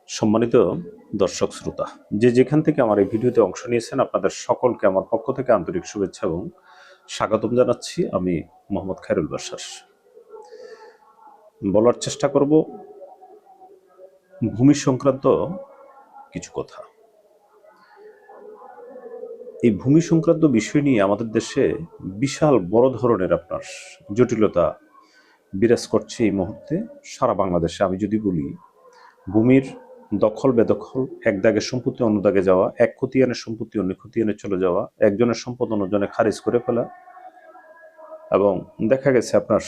সম্মানিত দর্শক শ্রোতা, যে যেখান থেকে আমার এই ভিডিওতে অংশ নিয়েছেন আপনাদের সকলকে আমার পক্ষ থেকে আন্তরিক শুভেচ্ছা এবং স্বাগতম জানাচ্ছি। আমি মোহাম্মদ খায়রুল বাশার। বলার চেষ্টা করব ভূমি সংক্রান্ত কিছু কথা। এই ভূমি সংক্রান্ত বিষয় নিয়ে আমাদের দেশে বিশাল বড় ধরনের আপনার জটিলতা বিরাজ করছে এই মুহূর্তে সারা বাংলাদেশে। আমি যদি বলি, ভূমির দখল বেদখল, এক দাগে সম্পত্তি অন্য দাগে যাওয়া, এক খতিয়ানের সম্পত্তি অন্য খতিয়ানে চলে যাওয়া, একজনের সম্পদ অন্যজনে খারিজ করে ফেলা, এবং দেখা গেছে আপনার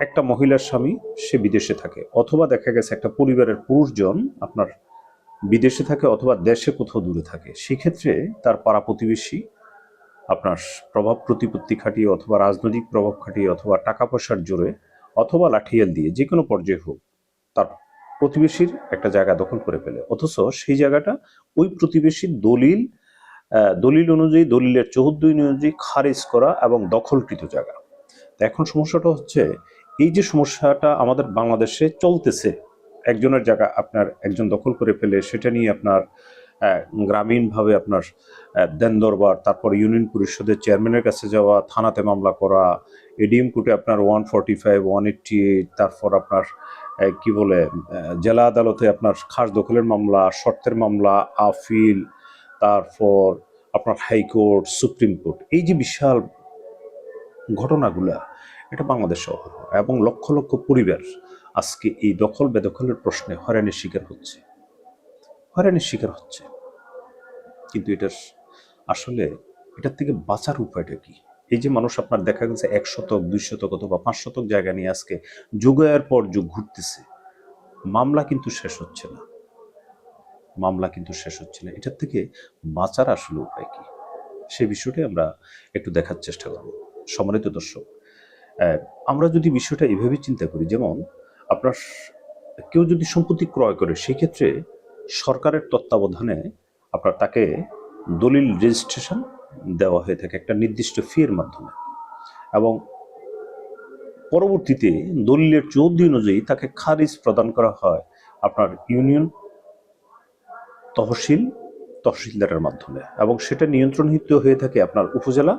একটা মহিলার স্বামী সে বিদেশে থাকে, অথবা দেখা গেছে একটা পরিবারের পুরুষজন আপনার বিদেশে থাকে অথবা দেশে কোথাও দূরে থাকে। সেক্ষেত্রে তার পাড়া প্রতিবেশী আপনার প্রভাব প্রতিপত্তি খাটিয়ে অথবা রাজনৈতিক প্রভাব খাটিয়ে অথবা টাকা পয়সার জোরে অথবা লাঠিয়াল দিয়ে যে কোনো পর্যায়ে হোক তার প্রতিবেশীর একটা জায়গা দখল করে ফেলে, অথচ সেই জায়গাটা ওই প্রতিবেশীর দলিল অনুযায়ী, দলিলের 14 অনুযায়ী খারিজ করা এবং দখলকৃত জায়গা। এখন সমস্যাটা হচ্ছে, এই যে সমস্যাটা আমাদের বাংলাদেশে চলতেছে, একজনের জায়গা আপনার একজন দখল করে ফেলে সেটা নিয়ে আপনার গ্রামীণভাবে আপনার দেন দরবার, তারপর ইউনিয়ন পরিষদের চেয়ারম্যানের কাছে যাওয়া, থানাতে মামলা করা, এডিএম কোর্টে আপনার 145, 188, তারপর আপনার কি বলে জেলা আদালতে আপনার খাস দখলের মামলা, শর্তের মামলা, আপিল, তারপর আপনার হাইকোর্ট, সুপ্রিম কোর্ট, এই যে বিশাল ঘটনাগুলা, এটা বাংলাদেশ শহর এবং লক্ষ লক্ষ পরিবার আজকে এই দখল বেদখলের প্রশ্নে হয়রানির শিকার হচ্ছে। কিন্তু এটার আসলে এটার থেকে বাঁচার উপায়টা কি? এই যে মানুষ আপনার দেখা গেছে 1 শতক 2 শতক অথবা 5 শতক জায়গা নিয়ে আজকে যুগের পর যুগ ঘুরতেছে, মামলা কিন্তু শেষ হচ্ছে না। এটার থেকে বাঁচার আসলে উপায় কি, সেই বিষয়টাই আমরা একটু দেখার চেষ্টা করব। সম্মানিত দর্শক, আমরা যদি বিষয়টা এভাবে চিন্তা করি, যেমন আপনার কেউ যদি সম্পত্তি ক্রয় করে, সেক্ষেত্রে সরকারের তত্ত্বাবধানে আপনার তাকে দলিল রেজিস্ট্রেশন দেওয়া হয়ে থাকে একটা নির্দিষ্ট ফির মাধ্যমে, এবং পরবর্তীতে দলিলের 14 অনুযায়ী তাকে খারিজ প্রদান করা হয় আপনার ইউনিয়ন তহসিলদারের মাধ্যমে, এবং সেটা নিয়ন্ত্রণহিত হয়ে থাকে আপনার উপজেলা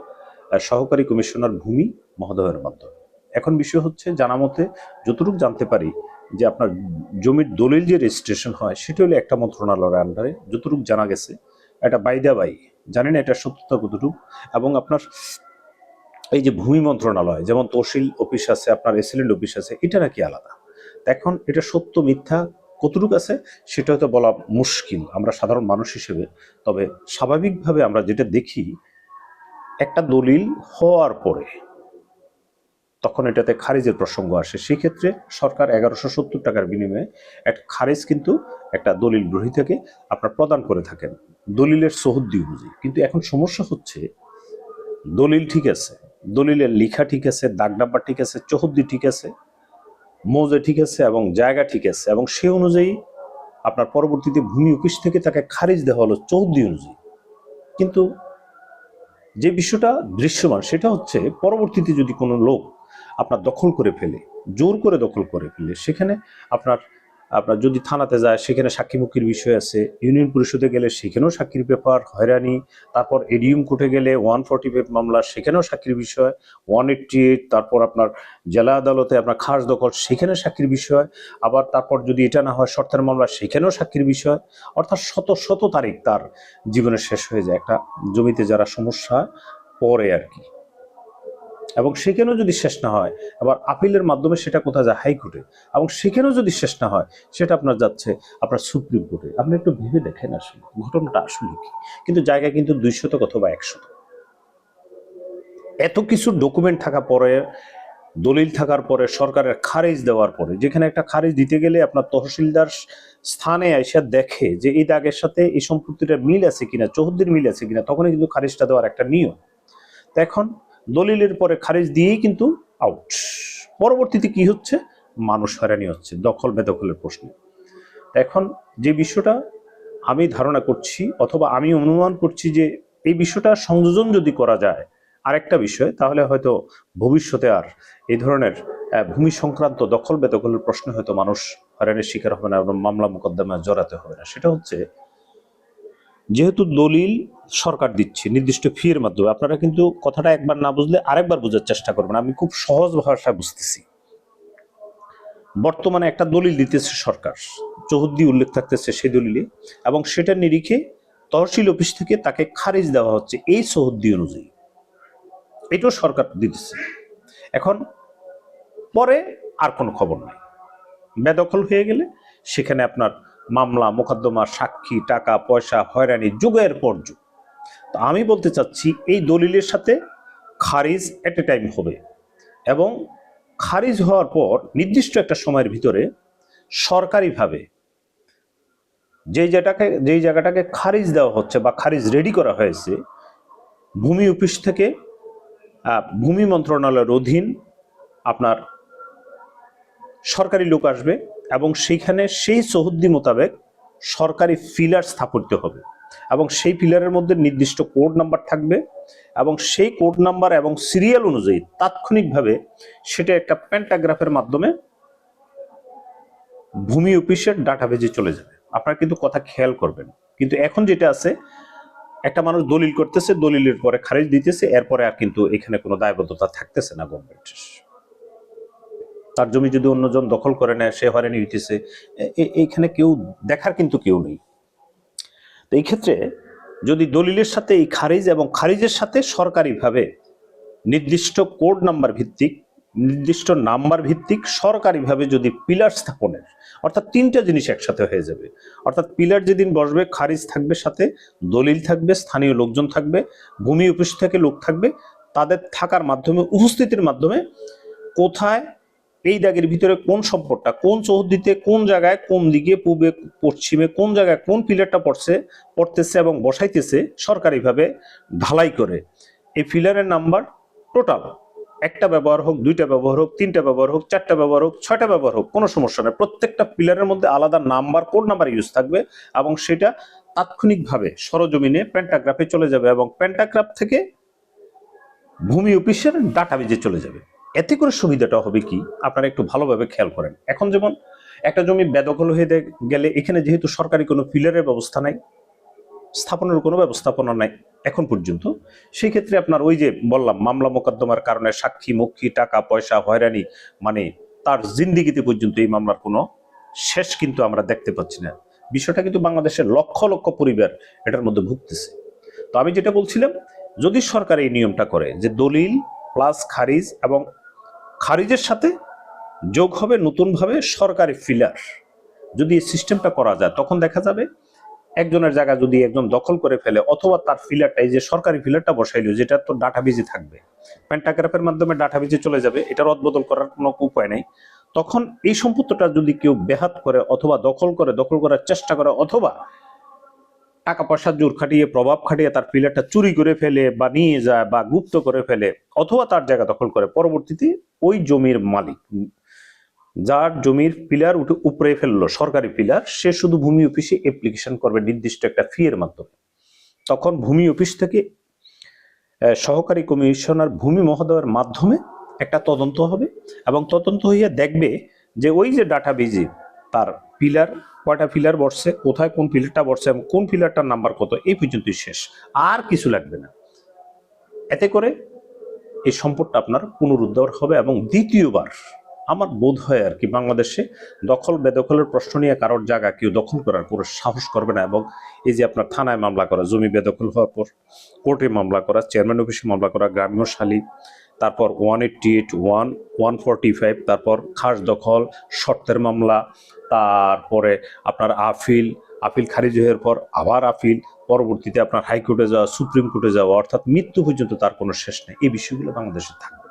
সহকারী কমিশনার ভূমি মহোদয়ের মাধ্যমে। এখন বিষয় হচ্ছে, জানা মতে যতটুকু জানতে পারি যে আপনার জমির দলিল যে রেজিস্ট্রেশন হয় সেটা হলো একটা মন্ত্রণালয়ের আন্ডারে, যতটুকু জানা গেছে। এটা বাইদা বাই, জানি না এটা সত্যতা কতটুকু। এবং আপনার এই যে ভূমি মন্ত্রণালয়, যেমন তহসিল অফিস আছে, আপনার এসিলেন্ট অফিস আছে, এটা নাকি আলাদা। এখন এটা সত্য মিথ্যা কতটুকু আছে সেটা হয়তো বলা মুশকিল আমরা সাধারণ মানুষ হিসেবে। তবে স্বাভাবিকভাবে আমরা যেটা দেখি, একটা দলিল হওয়ার পরে তখন এটাতে খারিজের প্রসঙ্গ আসে, সেক্ষেত্রে সরকার 1170 টাকার বিনিময়ে একটা খারিজ কিন্তু একটা দলিল গ্রহীতাকে আপনার প্রদান করে থাকেন দলিলের সহদ্দি অনুযায়ী। কিন্তু এখন সমস্যা হচ্ছে, দলিল ঠিক আছে, দলিলের লেখা ঠিক আছে, দাগ নাম্বার ঠিক আছে, চৌহদ্দি ঠিক আছে, মৌজা ঠিক আছে এবং জায়গা ঠিক আছে, এবং সে অনুযায়ী আপনার পরবর্তীতে ভূমি অফিস থেকে তাকে খারিজ দেওয়া হলো চৌহদ্দি অনুযায়ী। কিন্তু যে বিষয়টা দৃশ্যমান সেটা হচ্ছে, পরবর্তীতে যদি কোনো লোক আপনার দখল করে ফেলে, জোর করে দখল করে ফেলে, সেখানে আপনার যদি থানাতে যায় সেখানে সাক্ষীমুখির বিষয় আছে, ইউনিয়ন পরিষদে গেলে সেখানেও সাক্ষীর ব্যাপার, হয়রানি, তারপর এডিএম কোর্টে গেলে 145 মামলা, সেখানেও সাক্ষীর বিষয়, 188, তারপর আপনার জেলা আদালতে আপনার খাস দখল, সেখানে সাক্ষীর বিষয়, আবার তারপর যদি এটা না হয় শর্তের মামলা, সেখানেও সাক্ষীর বিষয়। অর্থাৎ শত তারিখ তার জীবনে শেষ হয়ে যায় একটা জমিতে যারা সমস্যা পড়ে আর কি। এবং সেখানেও যদি শেষ না হয়, আবার আপিলের মাধ্যমে সেটা কোথায় যায়? হাইকোর্টে। এবং সেখানেও যদি শেষ না হয়, সেটা আপনার যাচ্ছে আপনার সুপ্রিম কোর্টে। আপনি একটু ভেবে দেখেন আসলে ঘটনাটা আসলে কি। কিন্তু জায়গা কিন্তু 2 শতক অথবা 1 শতক। এত কিছু ডকুমেন্ট থাকা পরে, দলিল থাকার পরে, সরকারের খারিজ দেওয়ার পরে, যেখানে একটা খারিজ দিতে গেলে আপনার তহসিলদার স্থানে এসে দেখে যে এই দাগের সাথে এই সম্পত্তিটার মিল আছে কিনা, চৌহদ্দির মিল আছে কিনা, তখনই কিন্তু খারিজটা দেওয়ার একটা নিয়ম। তো এখন দলিলের পরে খারিজ দিয়েই কিন্তু আউট। পরবর্তীতে কি হচ্ছে? মানুষ হয়রানি হচ্ছে দখল বেদখলের প্রশ্নে। এখন যে বিষয়টা আমি ধারণা করছি অথবা আমি অনুমান করছি, যে এই বিষয়টা সংযোজন যদি করা যায় আরেকটা বিষয়, তাহলে হয়তো ভবিষ্যতে আর এই ধরনের ভূমি সংক্রান্ত দখল বেদখলের প্রশ্নে হয়তো মানুষ হয়রানির শিকার হবে না এবং মামলা মোকদ্দমায় জড়াতে হবে না। সেটা হচ্ছে, যেহেতু দলিল সরকার দিচ্ছে নির্দিষ্ট ফি এর মাধ্যমে, আপনারা কিন্তু কথাটা একবার না বুঝলে আরেকবার বোঝার চেষ্টা করবেন। আমি খুব সহজ ভাষায় বুঝতেছি। বর্তমানে একটা দলিল দিতেছে সরকার, চৌহদ্দি উল্লেখ থাকতেছে সেই দলিলে, এবং সেটার নিরিখে তহসিল অফিস থেকে তাকে খারিজ দেওয়া হচ্ছে এই চৌহদ্দি অনুযায়ী। এটাও সরকার দিতেছে। এখন পরে আর কোনো খবর নাই, বেদখল হয়ে গেলে সেখানে আপনার মামলা মোকদ্দমা, সাক্ষী, টাকা পয়সা, হয়রানি, যুগের পর যুগ। তো আমি বলতে চাচ্ছি, এই দলিলের সাথে খারিজ এট এ টাইম হবে, এবং খারিজ হওয়ার পর নির্দিষ্ট একটা সময়ের ভিতরে সরকারিভাবে যেই জায়গাটাকে খারিজ দেওয়া হচ্ছে বা খারিজ রেডি করা হয়েছে, ভূমি অফিস থেকে ভূমি মন্ত্রণালয়ের অধীন আপনার সরকারি লোক আসবে, এবং সেইখানে সেই চৌহদ্দি মোতাবেক সরকারি ফিলার স্থাপিত হবে, এবং সেই ফিলারের মধ্যে নির্দিষ্ট কোড নাম্বার থাকবে, এবং সেই কোড নাম্বার এবং সিরিয়াল অনুযায়ী তাৎক্ষণিকভাবে সেটা একটা প্যান্টাগ্রাফের মাধ্যমে ভূমি অফিসের ডাটাবেজে চলে যাবে। আপনারা কিন্তু কথা খেয়াল করবেন। কিন্তু এখন যেটা আছে, একটা মানুষ দলিল করতেছে, দলিলের পরে খারিজ দিতেছে, এরপরে আর কিন্তু এখানে কোনো দায়বদ্ধতা থাকতেছে না গভর্নমেন্টের। তার জমি যদি অন্যজন দখল করে নেয়, সে হয়রানি হইতেছে, এইখানে কেউ দেখার কিন্তু কেউ নেই। তো এই ক্ষেত্রে যদি দলিলের সাথে এই খারিজ এবং খারিজের সাথে সরকারিভাবে নির্দিষ্ট কোড নাম্বার ভিত্তিক, নির্দিষ্ট নাম্বার ভিত্তিক সরকারিভাবে যদি পিলার স্থাপনের, অর্থাৎ তিনটা জিনিস একসাথে হয়ে যাবে। অর্থাৎ পিলার যেদিন বসবে, খারিজ থাকবে, সাথে দলিল থাকবে, স্থানীয় লোকজন থাকবে, ভূমি অফিস থেকে লোক থাকবে, তাদের থাকার মাধ্যমে, উপস্থিতির মাধ্যমে কোথায় এই দাগের ভিতরে কোন সম্পদটা, কোন চৌহদ্দিতে, কোন জায়গায়, কোন দিকে, পূবে পশ্চিমে, কোন জায়গায় কোন পিলারটা পড়তেছে এবং বসাইতেছে সরকারিভাবে ঢালাই করে, এই পিলারের নাম্বার টোটাল একটা ব্যবহার হোক, দুইটা ব্যবহার হোক, তিনটা ব্যবহার হোক, চারটা ব্যবহার হোক, ছয়টা ব্যবহার হোক, কোনো সমস্যা নেই। প্রত্যেকটা পিলারের মধ্যে আলাদা নাম্বার, কোড নাম্বার ইউজ থাকবে, এবং সেটা তাৎক্ষণিকভাবে সরজমিনে প্যান্টাগ্রাফে চলে যাবে, এবং প্যান্টাগ্রাফ থেকে ভূমি অফিসের ডাটাবেজে চলে যাবে। এতে করে সুবিধাটা হবে কি, আপনারা একটু ভালোভাবে খেয়াল করেন। এখন যেমন একটা জমি বেদখল হয়ে গেলে, এখানে যেহেতু সরকারি কোনো পিলারের ব্যবস্থা নাই, স্থাপনের কোনো ব্যবস্থাপনা নাই এখন পর্যন্ত, সেই ক্ষেত্রে আপনার ওই যে বললাম, মামলা মোকদ্দমার কারণে সাক্ষী, মক্ষী, টাকা পয়সা, হয়রানি, মানে তার জিন্দিগিতে পর্যন্ত এই মামলার কোনো শেষ কিন্তু আমরা দেখতে পাচ্ছি না। বিষয়টা কিন্তু বাংলাদেশের লক্ষ লক্ষ পরিবার এটার মধ্যে ভুগতেছে। তো আমি যেটা বলছিলাম, যদি সরকার এই নিয়মটা করে যে দলিল প্লাস খারিজ, এবং খারিজের সাথে যোগ হবে নতুনভাবে সরকারি ফিলার, যদি এই সিস্টেমটা করা যায়, তখন দেখা যাবে একজনের জায়গা যদি একজন দখল করে ফেলে, অথবা তার ফিলারটা, এই যে সরকারি ফিলারটা বসাইলো, যেটা তো ডাটাবেজে থাকবে, প্যান্টাগ্রাফের মাধ্যমে ডাটাবেজে চলে যাবে, এটা রদবদল করার কোনো উপায় নেই। তখন এই সম্পত্তিটা যদি কেউ বেহাত করে, অথবা দখল করার চেষ্টা করে, অথবা টাকা পয়সার জোর খাটিয়ে, প্রভাব খাটিয়ে তার পিলারটা চুরি করে ফেলে, বা নিয়ে যায়, বা গুপ্ত করে ফেলে, অথবা তার জায়গা দখল করে, পরবর্তীতে ওই জমির মালিক, যার জমির পিলার উপরে ফেললো সরকারি পিলার, সে শুধু ভূমি অফিসে অ্যাপ্লিকেশন করবে নির্দিষ্ট একটা ফি এর মাধ্যমে। তখন ভূমি অফিস থেকে সহকারী কমিশনার ভূমি মহোদয়ের মাধ্যমে একটা তদন্ত হবে, এবং তদন্ত হইয়া দেখবে যে ওই যে ডাটাবেজে তার পিলার, কয়টা পিলার বসছে, কোথায় কোন পিলারটা বসছে, এবং কোন পিলারটার নাম্বার কত, এই পর্যন্তই শেষ, আর কিছু লাগবে না। এতে করে এই সম্পদটা আপনার পুনরুদ্ধার হবে, এবং দ্বিতীয়বার আমার বোধ হয় আর কি, বাংলাদেশে দখল বেদখলের প্রশ্ন নিয়ে কারোর জায়গা কেউ দখল করার কোনো সাহস করবে না। এবং এই যে আপনার থানায় মামলা করা, জমি বেদখল হওয়ার পর কোর্টে মামলা করা, চেয়ারম্যান অফিসে মামলা করা, গ্রাম্য শালী, তারপর 188, 145, তারপর খাস দখল, শর্তের মামলা, তারপরে আপনার আপিল খারিজ হওয়ার পর আবার আপিল, পরবর্তীতে আপনার হাইকোর্টে যাওয়া, সুপ্রিম কোর্টে যাওয়া, অর্থাৎ মৃত্যু পর্যন্ত তার কোনো শেষ নেই। এই বিষয়গুলো বাংলাদেশে থাকবে।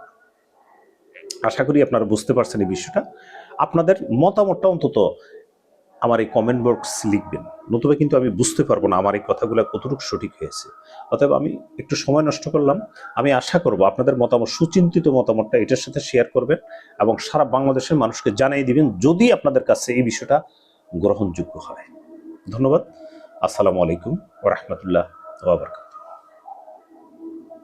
আশা করি আপনারা বুঝতে পারছেন এই বিষয়টা। আপনাদের মতামতটা অন্তত আমার এই কমেন্ট বক্স লিখবেন, নতুবা কিন্তু আমি বুঝতে পারবো না আমার এই কথাগুলো কতটুকু সঠিক হয়েছে। অতএব আমি একটু সময় নষ্ট করলাম। আমি আশা করব আপনাদের মতামত, সুচিন্তিত মতামতটা এটার সাথে শেয়ার করবেন, এবং সারা বাংলাদেশের মানুষকে জানিয়ে দিবেন যদি আপনাদের কাছে এই বিষয়টা গ্রহণযোগ্য হয়। ধন্যবাদ। আসসালামু আলাইকুম ওয়া রাহমাতুল্লাহ ওয়া বারাকাতুহু।